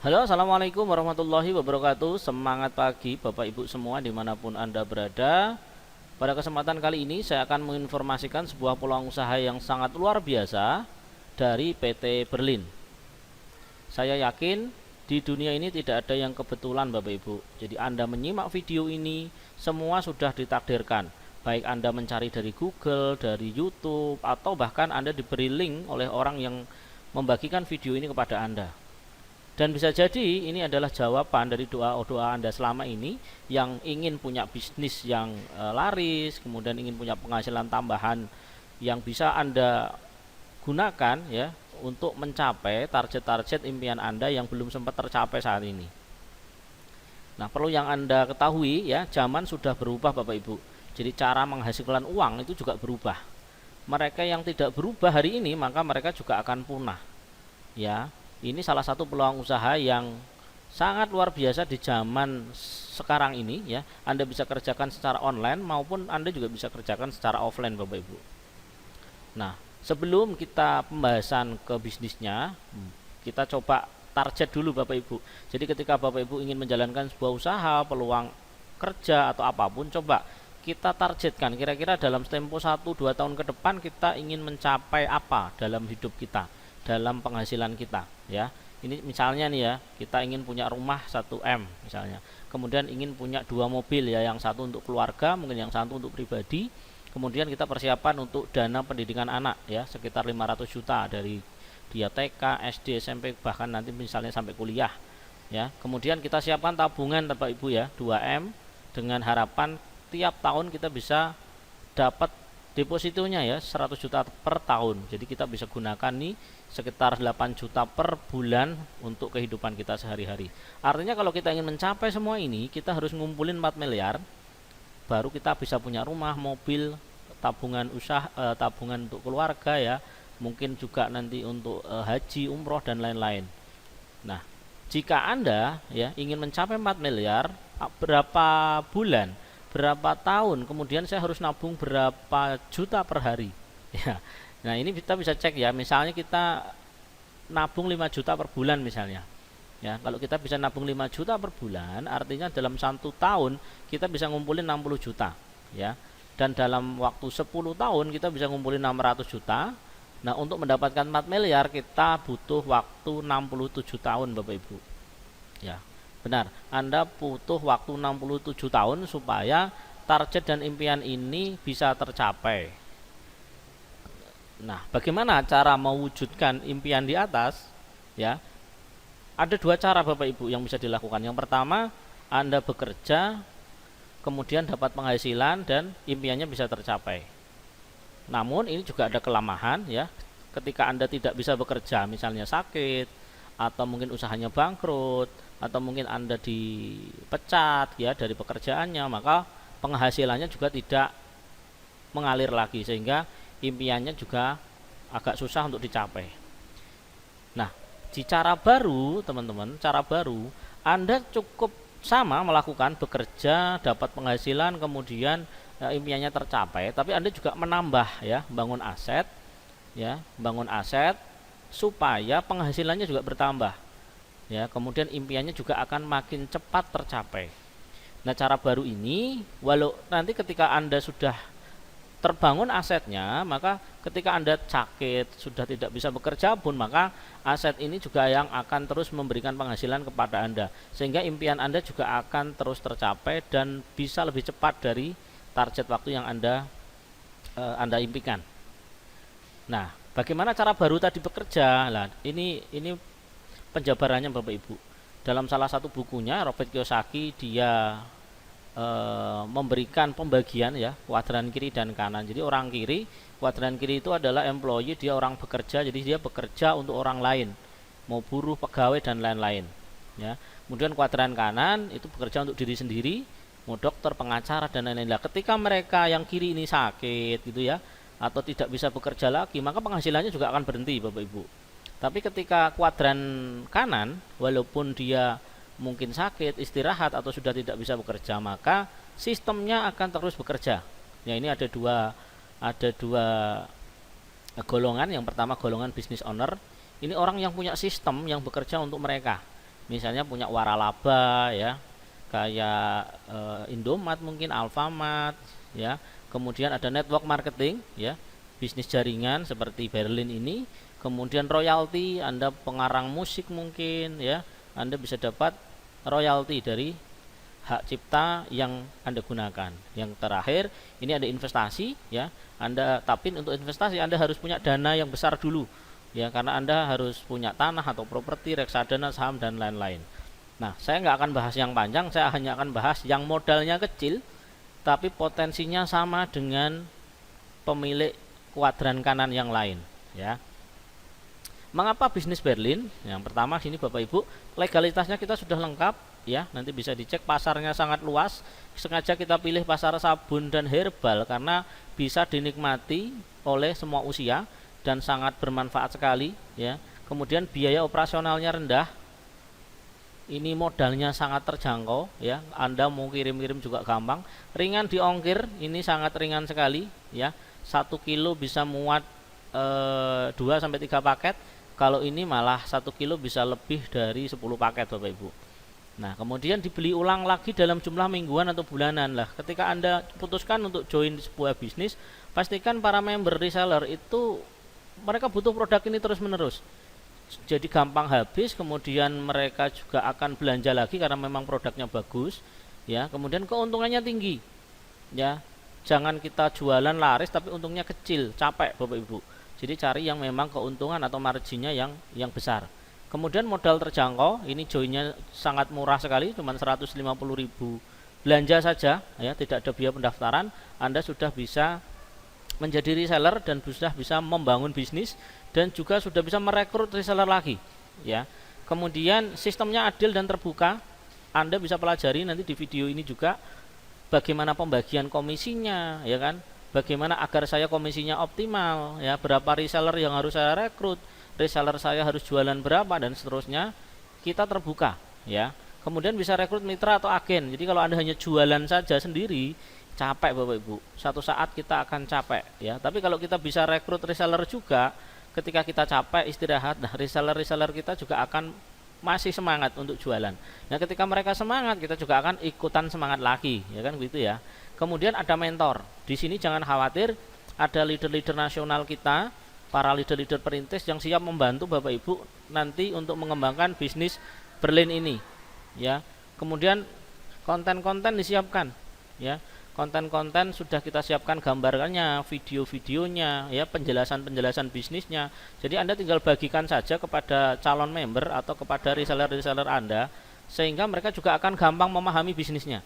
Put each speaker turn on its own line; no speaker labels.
Halo, assalamualaikum warahmatullahi wabarakatuh. Semangat pagi Bapak Ibu semua dimanapun Anda berada. Pada kesempatan kali ini saya akan menginformasikan sebuah peluang usaha yang sangat luar biasa dari PT Berlin. Saya yakin di dunia ini tidak ada yang kebetulan Bapak Ibu. Jadi Anda menyimak video ini semua sudah ditakdirkan. Baik Anda mencari dari Google, dari YouTube, atau bahkan Anda diberi link oleh orang yang membagikan video ini kepada Anda. Dan bisa jadi ini adalah jawaban dari doa-doa Anda selama ini yang ingin punya bisnis yang laris, kemudian ingin punya penghasilan tambahan yang bisa Anda gunakan ya untuk mencapai target-target impian Anda yang belum sempat tercapai saat ini. Nah, perlu yang Anda ketahui ya, zaman sudah berubah Bapak Ibu. Jadi cara menghasilkan uang itu juga berubah. Mereka yang tidak berubah hari ini maka mereka juga akan punah. Ya, ini salah satu peluang usaha yang sangat luar biasa di zaman sekarang ini ya. Anda bisa kerjakan secara online maupun Anda juga bisa kerjakan secara offline Bapak Ibu. Nah, sebelum kita pembahasan ke bisnisnya, kita coba target dulu Bapak Ibu. Jadi ketika Bapak Ibu ingin menjalankan sebuah usaha, peluang kerja atau apapun, coba kita targetkan kira-kira dalam tempo 1-2 tahun ke depan kita ingin mencapai apa dalam hidup kita, dalam penghasilan kita ya. Ini misalnya nih ya, kita ingin punya rumah 1 M misalnya, kemudian ingin punya 2 mobil ya, yang satu untuk keluarga, mungkin yang satu untuk pribadi. Kemudian kita persiapan untuk dana pendidikan anak ya, sekitar 500 juta dari dia TK, SD, SMP, bahkan nanti misalnya sampai kuliah ya. Kemudian kita siapkan tabungan Bapak Ibu ya, 2 M, dengan harapan tiap tahun kita bisa dapat depositonya ya 100 juta per tahun. Jadi kita bisa gunakan nih sekitar 8 juta per bulan untuk kehidupan kita sehari-hari. Artinya kalau kita ingin mencapai semua ini, kita harus ngumpulin 4 miliar baru kita bisa punya rumah, mobil, tabungan usaha, tabungan untuk keluarga ya, mungkin juga nanti untuk haji, umroh dan lain-lain. Nah, jika Anda ya ingin mencapai 4 miliar, berapa bulan, berapa tahun, kemudian saya harus nabung berapa juta per hari ya. Nah, ini kita bisa cek ya, misalnya kita nabung 5 juta per bulan misalnya ya. Kalau kita bisa nabung 5 juta per bulan, artinya dalam 1 tahun kita bisa ngumpulin 60 juta ya. Dan dalam waktu 10 tahun kita bisa ngumpulin 600 juta. Nah, untuk mendapatkan 4 miliar kita butuh waktu 67 tahun Bapak Ibu ya. Benar, Anda butuh waktu 67 tahun supaya target dan impian ini bisa tercapai. Nah, bagaimana cara mewujudkan impian di atas ya? Ada 2 cara Bapak Ibu yang bisa dilakukan. Yang pertama, Anda bekerja, kemudian dapat penghasilan dan impiannya bisa tercapai. Namun ini juga ada kelemahan ya. Ketika Anda tidak bisa bekerja, misalnya sakit, atau mungkin usahanya bangkrut, atau mungkin Anda dipecat ya dari pekerjaannya, maka penghasilannya juga tidak mengalir lagi, sehingga impiannya juga agak susah untuk dicapai. Nah, di cara baru teman-teman, cara baru, Anda cukup sama melakukan bekerja, dapat penghasilan, kemudian impiannya tercapai, tapi Anda juga menambah ya, bangun aset ya, bangun aset supaya penghasilannya juga bertambah ya, kemudian impiannya juga akan makin cepat tercapai. Nah, cara baru ini, walau nanti ketika Anda sudah terbangun asetnya, maka ketika Anda sakit, sudah tidak bisa bekerja pun, maka aset ini juga yang akan terus memberikan penghasilan kepada Anda, sehingga impian Anda juga akan terus tercapai dan bisa lebih cepat dari target waktu yang Anda impikan. Nah, bagaimana cara baru tadi bekerja? Nah, ini penjabarannya Bapak Ibu. Dalam salah satu bukunya Robert Kiyosaki, dia memberikan pembagian ya, kuadran kiri dan kanan. Jadi orang kiri, kuadran kiri itu adalah employee, dia orang bekerja, jadi dia bekerja untuk orang lain, mau buruh, pegawai dan lain-lain ya. Kemudian kuadran kanan itu bekerja untuk diri sendiri, mau dokter, pengacara dan lain-lain. Nah, ketika mereka yang kiri ini sakit gitu ya, atau tidak bisa bekerja lagi, maka penghasilannya juga akan berhenti Bapak Ibu. Tapi ketika kuadran kanan, walaupun dia mungkin sakit, istirahat atau sudah tidak bisa bekerja, maka sistemnya akan terus bekerja. Ya, ini ada dua golongan. Yang pertama golongan business owner. Ini orang yang punya sistem yang bekerja untuk mereka. misalnya punya waralaba ya, kayak Indomaret mungkin, Alfamart ya. Kemudian ada network marketing ya, bisnis jaringan seperti Berlin ini. Kemudian royalti, Anda pengarang musik mungkin ya, Anda bisa dapat royalti dari hak cipta yang Anda gunakan. Yang terakhir, ini ada investasi ya. Tapi untuk investasi Anda harus punya dana yang besar dulu ya, karena Anda harus punya tanah atau properti, reksadana, saham dan lain-lain. Nah, saya nggak akan bahas yang panjang, saya hanya akan bahas yang modalnya kecil tapi potensinya sama dengan pemilik kuadran kanan yang lain ya. Mengapa bisnis Berlin? Yang pertama sini Bapak Ibu, legalitasnya kita sudah lengkap ya, nanti bisa dicek, pasarnya sangat luas. Sengaja kita pilih pasar sabun dan herbal karena bisa dinikmati oleh semua usia dan sangat bermanfaat sekali ya. Kemudian biaya operasionalnya rendah. Ini modalnya sangat terjangkau ya, Anda mau kirim-kirim juga gampang. Ringan di ongkir, ini sangat ringan sekali ya. 1 kilo bisa muat 2-3 paket. Kalau ini malah 1 kilo bisa lebih dari 10 paket Bapak Ibu. Nah, kemudian dibeli ulang lagi dalam jumlah mingguan atau bulanan lah. Ketika Anda putuskan untuk join sebuah bisnis, pastikan para member reseller itu mereka butuh produk ini terus-menerus. Jadi gampang habis, kemudian mereka juga akan belanja lagi karena memang produknya bagus ya. Kemudian keuntungannya tinggi ya. Jangan kita jualan laris tapi untungnya kecil, capek Bapak Ibu. Jadi cari yang memang keuntungan atau marginnya yang besar. Kemudian modal terjangkau, ini joinnya sangat murah sekali, cuma 150.000 belanja saja ya, tidak ada biaya pendaftaran, Anda sudah bisa menjadi reseller dan sudah bisa membangun bisnis dan juga sudah bisa merekrut reseller lagi ya. Kemudian sistemnya adil dan terbuka. Anda bisa pelajari nanti di video ini juga bagaimana pembagian komisinya ya kan. Bagaimana agar saya komisinya optimal ya, berapa reseller yang harus saya rekrut, reseller saya harus jualan berapa dan seterusnya. Kita terbuka ya. Kemudian bisa rekrut mitra atau agen. Jadi kalau Anda hanya jualan saja sendiri, capek Bapak Ibu. Satu saat kita akan capek ya. Tapi kalau kita bisa rekrut reseller juga, ketika kita capek istirahat, nah reseller kita juga akan masih semangat untuk jualan. Nah, ketika mereka semangat, kita juga akan ikutan semangat lagi, ya kan begitu ya. Kemudian ada mentor. Di sini jangan khawatir, ada leader-leader nasional kita, para leader-leader perintis yang siap membantu Bapak Ibu nanti untuk mengembangkan bisnis Berlin ini, ya. Kemudian konten-konten disiapkan, ya. Konten-konten sudah kita siapkan gambarnya, video-videonya, ya, penjelasan-penjelasan bisnisnya. Jadi Anda tinggal bagikan saja kepada calon member atau kepada reseller-reseller Anda, sehingga mereka juga akan gampang memahami bisnisnya.